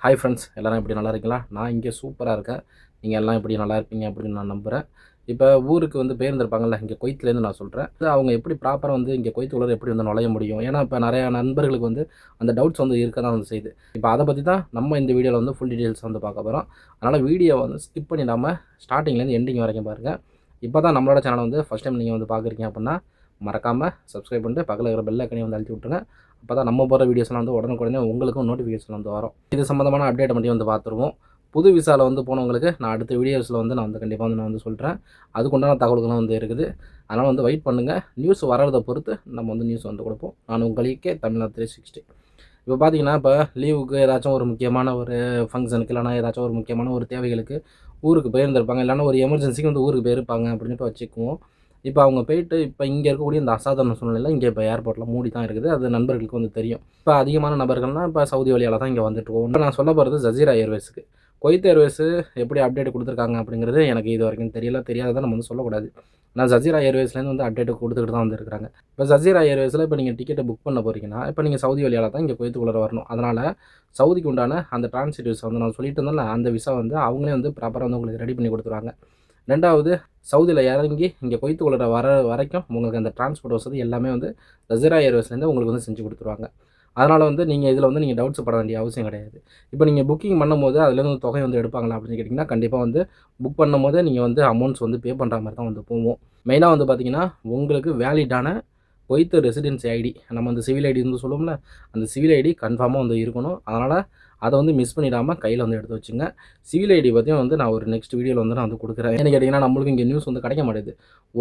Hi friends, எல்லோரும் எப்படி நல்லா இருக்கீங்களா? நான் இங்கே சூப்பராக இருக்கேன். நீங்கள் எல்லாம் எப்படி நல்லா இருப்பீங்க அப்படின்னு நான் நம்புகிறேன். இப்போ ஊருக்கு வந்து போயிருந்திருப்பாங்கல்ல, இங்கே குவைத்லேருந்து நான் சொல்கிறேன். அவங்க எப்படி ப்ராப்பராக வந்து இங்கே குவைத்துக்குள்ள எப்படி வந்து நுழைய முடியும்? ஏன்னா இப்போ நிறையா நண்பர்களுக்கு வந்து அந்த டவுட்ஸ் வந்து இருக்க தான் வந்து செய்யுது. இப்போ அதை பற்றி தான் நம்ம இந்த வீடியோவில் வந்து ஃபுல் டீட்டெயில்ஸ் வந்து பார்க்க போகிறோம். அதனால் வீடியோவை வந்து ஸ்கிப் பண்ணிடாமல் ஸ்டார்டிங்லேருந்து எண்டிங் வரைக்கும் பாருங்கள். இப்போ தான் நம்மளோட சேனல் வந்து ஃபஸ்ட் டைம் நீங்கள் வந்து பார்க்குறீங்க அப்படின்னா மறக்காமல் சப்ஸ்கிரைப் பண்ணிட்டு பக்கத்தில் இருக்கிற பெல் ஐக்கனையும் வந்து அழுத்தி விட்டுருங்க. அப்போ தான் நம்ம போகிற வீடியோஸ்லாம் வந்து உடனுக்குடனே உங்களுக்கும் நோட்டிஃபிகேஷன் வந்து வரும். இது சம்மந்தமான அப்டேட்டை மட்டும் வந்து பார்த்துருவோம். புது விசாவில் வந்து போனவங்களுக்கு நான் அடுத்த வீடியோஸில் வந்து நான் வந்து கண்டிப்பாக வந்து நான் வந்து சொல்கிறேன். அதுக்குண்டான தகவல்களும் வந்து இருக்குது. அதனால் வந்து வெயிட் பண்ணுங்கள். நியூஸ் வரதை பொறுத்து நம்ம வந்து நியூஸ் வந்து கொடுப்போம். நான் உங்களுக்கே தமிழ்நாடு 360. இப்போ பார்த்தீங்கன்னா, இப்போ லீவுக்கு ஏதாச்சும் ஒரு முக்கியமான ஒரு ஃபங்க்ஷனுக்கு இல்லைனா ஏதாச்சும் ஒரு முக்கியமான ஒரு தேவைகளுக்கு ஊருக்கு போயிருந்திருப்பாங்க. இல்லைனா ஒரு எமர்ஜென்சிக்கு வந்து ஊருக்கு போயிருப்பாங்க அப்படின்ட்டு வச்சுக்குவோம். இப்போ அவங்க போயிட்டு இப்போ இங்கே இருக்கக்கூடிய இந்த அசாதாரண சூழ்நிலையில் இங்கே இப்போ ஏர்போர்ட்டில் மூடி தான் இருக்குது. அது நண்பர்களுக்கு வந்து தெரியும். இப்போ அதிகமான நபர்கள்னால் இப்போ சவுதி வழியால் தான் இங்கே வந்துட்டுருக்கோம். இப்போ நான் சொல்ல போகிறது ஜசீரா ஏர்வேஸுக்கு. குவைத் ஏர்வேஸு எப்படி அப்டேட் கொடுத்துருக்காங்க அப்படிங்கிறது எனக்கு இது வரைக்கும் தெரியாததை நம்ம வந்து சொல்லக்கூடாது. நான் ஜசீரா ஏர்வேஸ்லேருந்து வந்து அப்டேட் கொடுத்துக்கிட்டு தான் வந்துருக்காங்க. இப்போ ஜசீரா ஏர்வேஸில் இப்போ நீங்கள் டிக்கெட்டை புக் பண்ண போகிறீங்கன்னா, இப்போ நீங்கள் சவுதி வழியால் தான் இங்கே குவைத்துக்குள்ளே வரணும். அதனால் சவுதிக்கு உண்டான அந்த டிரான்சிட் விசா வந்து நான் சொல்லிட்டு இருந்தேன்ல, அந்த விசா வந்து அவங்களே வந்து ப்ராப்பராக வந்து உங்களுக்கு ரெடி பண்ணி கொடுத்துருவாங்க. 2வது சவுதியில் இறங்கி இங்கே குவைத்துக்குள்ள வரைக்கும் உங்களுக்கு அந்த டிரான்ஸ்போர்ட் வசதி எல்லாமே வந்து ஜசீரா ஏர்வேஸ்லேருந்து உங்களுக்கு வந்து செஞ்சு கொடுத்துருவாங்க. அதனால் வந்து நீங்கள் இதில் வந்து நீங்கள் டவுட்ஸ் பட வேண்டிய அவசியம் கிடையாது. இப்போ நீங்கள் புக்கிங் பண்ணும்போது அதுலேருந்து தொகை வந்து எடுப்பாங்களா அப்படின்னு கேட்டிங்கன்னா, கண்டிப்பாக வந்து புக் பண்ணும்போது நீங்கள் வந்து அமௌண்ட்ஸ் வந்து பே பண்ணுற மாதிரி தான் வந்து போவோம். மெயினாக வந்து பார்த்திங்கன்னா, உங்களுக்கு வேலிடான குவைத் ரெசிடென்சி ஐடி, நம்ம அந்த சிவில் ஐடி வந்து சொல்லுவோம்ல, அந்த சிவில் ஐடி கன்ஃபார்மாக வந்து இருக்கணும். அதனால் அதை வந்து மிஸ் பண்ணிடாமல் கையில் வந்து எடுத்து வச்சுங்க. சிவில் ஐடி பற்றியும் வந்து நான் ஒரு நெக்ஸ்ட் வீடியோவில் வந்து நான் வந்து கொடுக்குறேன். ஏன்னு கேட்டிங்கன்னா, நம்மளுக்கு இங்கே நியூஸ் வந்து கிடைக்க மாட்டேது.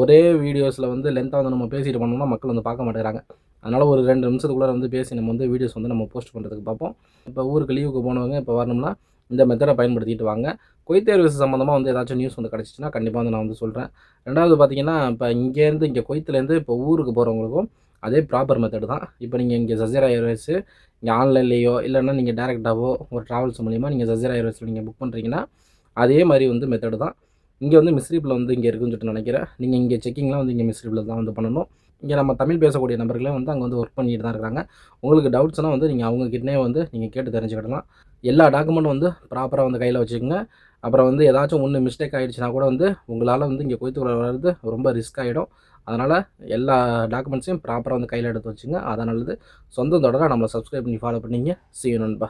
ஒரே வீடியோஸில் வந்து லென்த்தாக வந்து நம்ம பேசிட்டு பண்ணோம்னா மக்கள் வந்து பார்க்க மாட்டேங்கிறாங்க. அதனால் ஒரு 2 நிமிஷத்துக்குள்ளே வந்து பேசி நம்ம வந்து வீடியோஸ் வந்து நம்ம போஸ்ட் பண்ணுறதுக்கு பார்ப்போம். இப்போ ஊருக்கு லீவுக்கு போனவங்க இப்போ வரணும்னா இந்த மெத்தடை பயன்படுத்திட்டு வாங்க. குவைத் ஏர்வேஸ் சம்மந்தமாக வந்து ஏதாச்சும் நியூஸ் வந்து கிடச்சிச்சின்னா கண்டிப்பாக வந்து நான் வந்து சொல்கிறேன். 2வது பார்த்தீங்கன்னா, இப்போ இங்கேருந்து இங்கே குவைத்துலேருந்து இப்போ ஊருக்கு போகிறவங்களுக்கும் அதே ப்ராப்பர் மெத்தட் தான். இப்போ நீங்கள் இங்கே ஜசீரா ஏர்வேஸு இங்கே ஆன்லைன்லேயோ இல்லைன்னா நீங்கள் டேரெக்டாகவோ ஒரு ட்ராவல்ஸ் மூலிமா நீங்கள் ஜசீரா ஏர்வேஸில் நீங்கள் புக் பண்ணுறீங்கன்னா அதே மாதிரி வந்து மெத்தடு தான். இங்கே வந்து மிஸ்ரீப்பில் வந்து இங்கே இருக்குன்னு சொல்லிட்டு நினைக்கிறேன். நீங்கள் இங்கே செக்கிங்லாம் வந்து இங்கே மிஸ்ரீப்பில் தான் வந்து பண்ணணும். இங்கே நம்ம தமிழ் பேசக்கூடிய நபர்களே வந்து அங்கே வந்து ஒர்க் பண்ணிட்டு தான் இருக்கிறாங்க. உங்களுக்கு டவுட்ஸ்னால் வந்து நீங்கள் அவங்கக்கிட்டே வந்து நீங்கள் கேட்டு தெரிஞ்சுக்கிடலாம். எல்லா டாக்குமெண்ட்டும் வந்து ப்ராப்பராக வந்து கையில் வச்சுக்கோங்க. அப்புறம் வந்து ஏதாச்சும் ஒன்று மிஸ்டேக் ஆகிடுச்சுன்னா கூட வந்து உங்களால் வந்து இங்கே குவைத்துக்குள்ள வர்றது ரொம்ப ரிஸ்க் ஆகிடும். அதனால் எல்லா டாக்குமெண்ட்ஸையும் ப்ராப்பராக வந்து கையில் எடுத்து வச்சுங்க. அதான் நல்லது. சொந்தம் தொடர நம்மளை சப்ஸ்கிரைப் பண்ணி ஃபாலோ பண்ணிங்க. See you நண்பா.